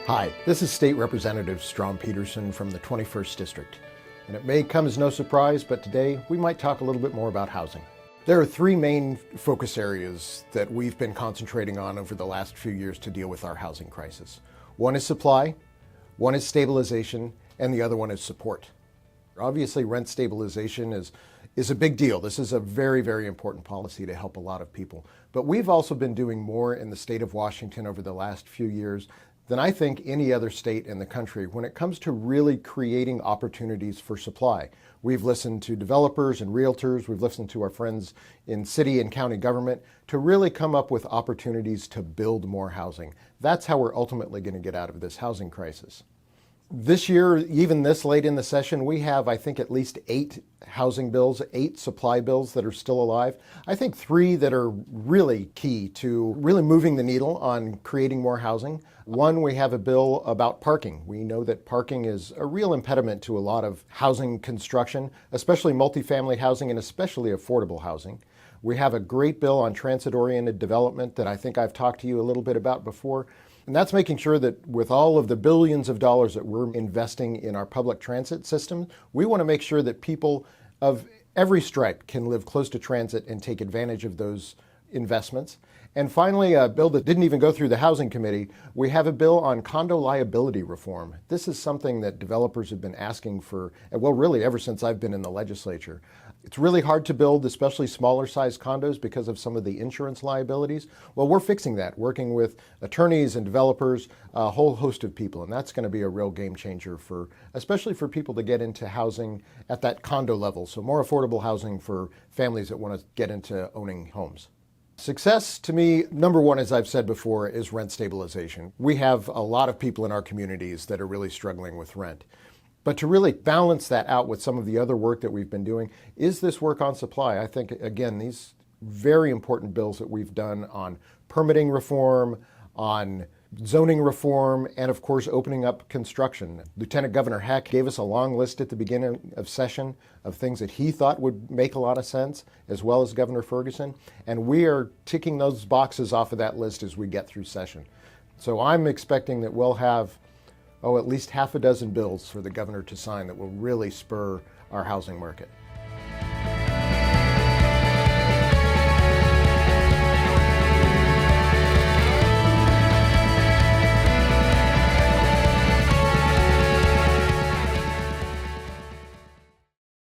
Hi, this is State Representative Strom Peterson from the 21st District. And it may come as no surprise, but today we might talk a little bit more about housing. There are three main focus areas that we've been concentrating on over the last few years to deal with our housing crisis. One is supply, one is stabilization, and the other one is support. Obviously, rent stabilization is a big deal. This is a very, very important policy to help a lot of people. But we've also been doing more in the state of Washington over the last few years than I think any other state in the country when it comes to really creating opportunities for supply. We've listened to developers and realtors, we've listened to our friends in city and county government to really come up with opportunities to build more housing. That's how we're ultimately going to get out of this housing crisis. This year, even this late in the session, we have, I think, at least 8 housing bills, 8 supply bills that are still alive. I think 3 that are really key to really moving the needle on creating more housing. One, we have a bill about parking. We know that parking is a real impediment to a lot of housing construction, especially multifamily housing and especially affordable housing. We have a great bill on transit-oriented development that I think I've talked to you a little bit about before. And that's making sure that with all of the billions of dollars that we're investing in our public transit system, we want to make sure that people of every stripe can live close to transit and take advantage of those investments. And finally, a bill that didn't even go through the Housing Committee, we have a bill on condo liability reform. This is something that developers have been asking for, well, really ever since I've been in the legislature. It's really hard to build, especially smaller sized condos because of some of the insurance liabilities. Well, we're fixing that, working with attorneys and developers, a whole host of people. And that's going to be a real game changer for, especially for people to get into housing at that condo level. So more affordable housing for families that want to get into owning homes. Success, to me, number one, as I've said before, is rent stabilization. We have a lot of people in our communities that are really struggling with rent. But to really balance that out with some of the other work that we've been doing is this work on supply. I think, again, these very important bills that we've done on permitting reform, on zoning reform, and of course, opening up construction. Lieutenant Governor Heck gave us a long list at the beginning of session of things that he thought would make a lot of sense, as well as Governor Ferguson. And we are ticking those boxes off of that list as we get through session. So I'm expecting that we'll have at least half a dozen bills for the governor to sign that will really spur our housing market.